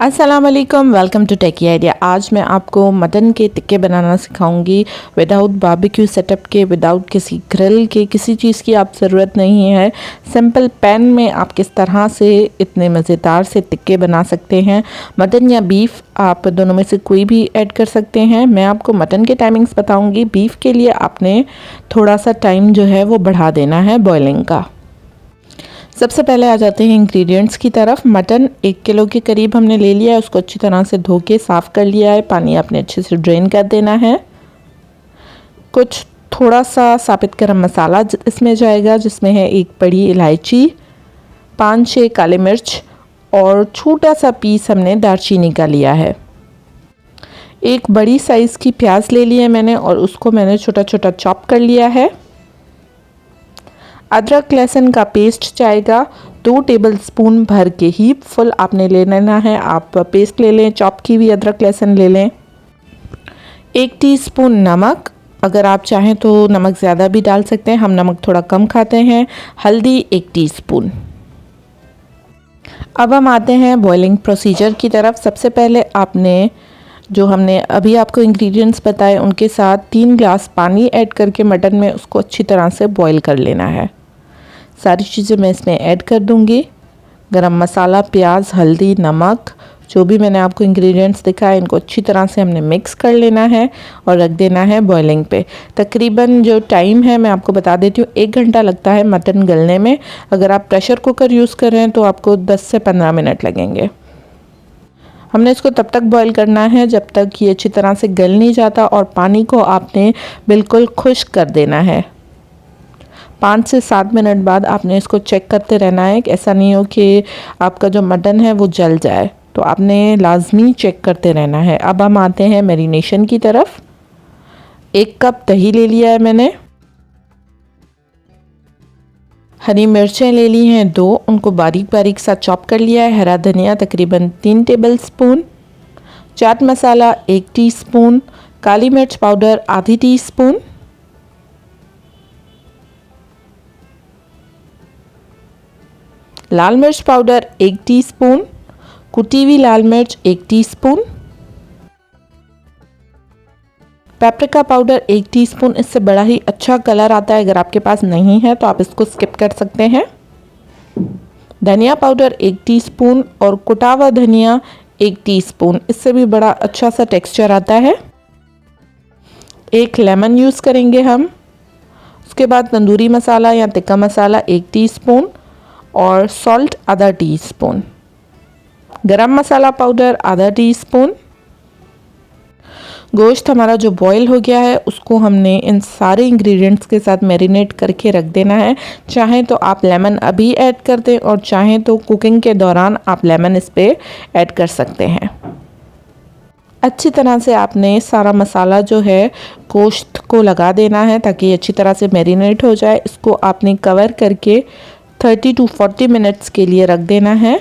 अस्सलाम वालेकुम, welcome to techy idea. आज मैं आपको मटन के टिक्के बनाना सिखाऊंगी विदाउट बारबेक्यू सेटअप के, विदाउट किसी ग्रिल के, किसी चीज़ की आप ज़रूरत नहीं है। सिंपल पैन में आप किस तरह से इतने मज़ेदार से टिक्के बना सकते हैं। मटन या बीफ, आप दोनों में से कोई भी ऐड कर सकते हैं। मैं आपको मटन के टाइमिंग्स बताऊँगी। बीफ के लिए आपने थोड़ा सा टाइम जो है वो बढ़ा देना है बॉयलिंग का। सबसे पहले आ जाते हैं इंग्रेडिएंट्स की तरफ। मटन 1 किलो के करीब हमने ले लिया है। उसको अच्छी तरह से धो के साफ़ कर लिया है। पानी आपने अच्छे से ड्रेन कर देना है। कुछ थोड़ा सा साबित गरम मसाला इसमें जाएगा, जिसमें है 1 बड़ी इलायची, 5-6 काली मिर्च और छोटा सा पीस हमने दालचीनी का लिया है। 1 बड़ी साइज़ की प्याज ले ली है मैंने और उसको मैंने छोटा छोटा चॉप कर लिया है। अदरक लहसुन का पेस्ट जाएगा 2 टेबलस्पून भर के ही फुल आपने ले लेना है। आप पेस्ट ले लें, चॉप की हुई अदरक लहसुन ले लें। 1 टीस्पून नमक, अगर आप चाहें तो नमक ज़्यादा भी डाल सकते हैं, हम नमक थोड़ा कम खाते हैं। हल्दी 1 टीस्पून। अब हम आते हैं बॉइलिंग प्रोसीजर की तरफ। सबसे पहले आपने जो हमने अभी आपको इंग्रेडिएंट्स बताए उनके साथ 3 ग्लास पानी ऐड करके मटन में उसको अच्छी तरह से बॉईल कर लेना है। सारी चीज़ें मैं इसमें ऐड कर दूंगी। गरम मसाला, प्याज, हल्दी, नमक, जो भी मैंने आपको इंग्रेडिएंट्स दिखाए, इनको अच्छी तरह से हमने मिक्स कर लेना है और रख देना है बॉइलिंग पे। तकरीबन जो टाइम है मैं आपको बता देती हूँ, 1 घंटा लगता है मटन गलने में। अगर आप प्रेशर कुकर यूज़ कर रहे हैं तो आपको 10 से 15 मिनट लगेंगे। हमने इसको तब तक बॉईल करना है जब तक ये अच्छी तरह से गल नहीं जाता और पानी को आपने बिल्कुल खुश्क कर देना है। 5 से 7 मिनट बाद आपने इसको चेक करते रहना है कि ऐसा नहीं हो कि आपका जो मटन है वो जल जाए, तो आपने लाजमी चेक करते रहना है। अब हम आते हैं मैरिनेशन की तरफ। 1 कप दही ले लिया है मैंने। हरी मिर्चें ले ली हैं 2, उनको बारीक बारीक सा चॉप कर लिया है। हरा धनिया तकरीबन 3 टेबलस्पून। चाट मसाला 1 टीस्पून। काली मिर्च पाउडर आधी टीस्पून। लाल मिर्च पाउडर 1 टीस्पून। कुटी हुई लाल मिर्च 1 टीस्पून। Paprika powder 1 teaspoon. इससे बड़ा ही अच्छा कलर आता है। अगर आपके पास नहीं है तो आप इसको स्किप कर सकते हैं। धनिया पाउडर 1 टीस्पून और कुटा हुआ धनिया 1 टीस्पून। इससे भी बड़ा अच्छा सा टेक्सचर आता है। 1 लेमन यूज़ करेंगे हम। उसके बाद तंदूरी मसाला या टिक्का मसाला 1 टीस्पून और सॉल्ट आधा टीस्पून। गरम मसाला पाउडर आधा टीस्पून। गोश्त हमारा जो बॉईल हो गया है उसको हमने इन सारे इंग्रेडिएंट्स के साथ मैरिनेट करके रख देना है। चाहें तो आप लेमन अभी ऐड कर दें और चाहें तो कुकिंग के दौरान आप लेमन इस पर ऐड कर सकते हैं। अच्छी तरह से आपने सारा मसाला जो है गोश्त को लगा देना है ताकि अच्छी तरह से मैरिनेट हो जाए। इसको आपने कवर करके 30 to 40 मिनट्स के लिए रख देना है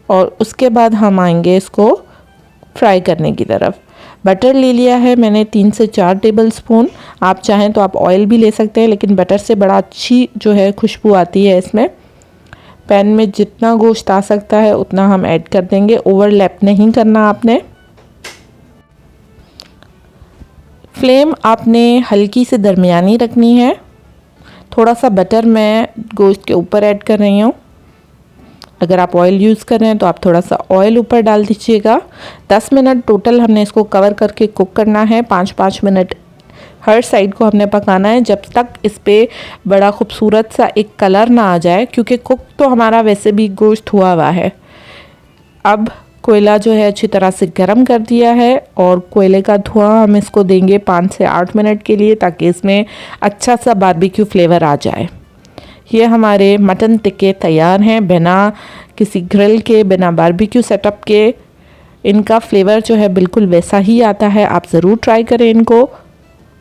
और उसके बाद हम आएंगे इसको फ्राई करने की तरफ। बटर ले लिया है मैंने 3 से 4 टेबलस्पून। आप चाहें तो आप ऑयल भी ले सकते हैं, लेकिन बटर से बड़ा अच्छी जो है खुशबू आती है इसमें। पैन में जितना गोश्त आ सकता है उतना हम ऐड कर देंगे। ओवरलैप नहीं करना आपने। फ्लेम आपने हल्की से दरमियानी रखनी है। थोड़ा सा बटर मैं गोश्त के ऊपर ऐड कर रही हूँ। अगर आप ऑयल यूज़ कर रहे हैं तो आप थोड़ा सा ऑयल ऊपर डाल दीजिएगा। 10 मिनट टोटल हमने इसको कवर करके कुक करना है। 5-5 मिनट हर साइड को हमने पकाना है जब तक इस पर बड़ा खूबसूरत सा एक कलर ना आ जाए, क्योंकि कुक तो हमारा वैसे भी गोश्त हुआ है। अब कोयला जो है अच्छी तरह से गर्म कर दिया है और कोयले का धुआं हम इसको देंगे 5 से 8 मिनट के लिए ताकि इसमें अच्छा सा बारबेक्यू फ्लेवर आ जाए। ये हमारे मटन टिक्के तैयार हैं, बिना किसी ग्रिल के, बिना बारबेक्यू सेटअप के। इनका फ्लेवर जो है बिल्कुल वैसा ही आता है। आप ज़रूर ट्राई करें इनको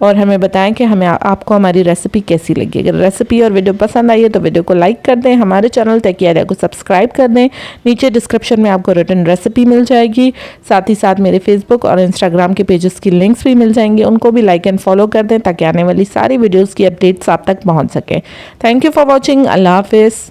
और हमें बताएं कि हमें आपको हमारी रेसिपी कैसी लगी। अगर रेसिपी और वीडियो पसंद आई है तो वीडियो को लाइक कर दें, हमारे चैनल टेकी आइडिया को सब्सक्राइब कर दें। नीचे डिस्क्रिप्शन में आपको रिटन रेसिपी मिल जाएगी। साथ ही साथ मेरे फेसबुक और इंस्टाग्राम के पेजेस की लिंक्स भी मिल जाएंगे, उनको भी लाइक एंड फॉलो कर दें ताकि आने वाली सारी वीडियोज़ की अपडेट्स आप तक पहुँच सकें। Thank you for watching. अल्लाह हाफिज़।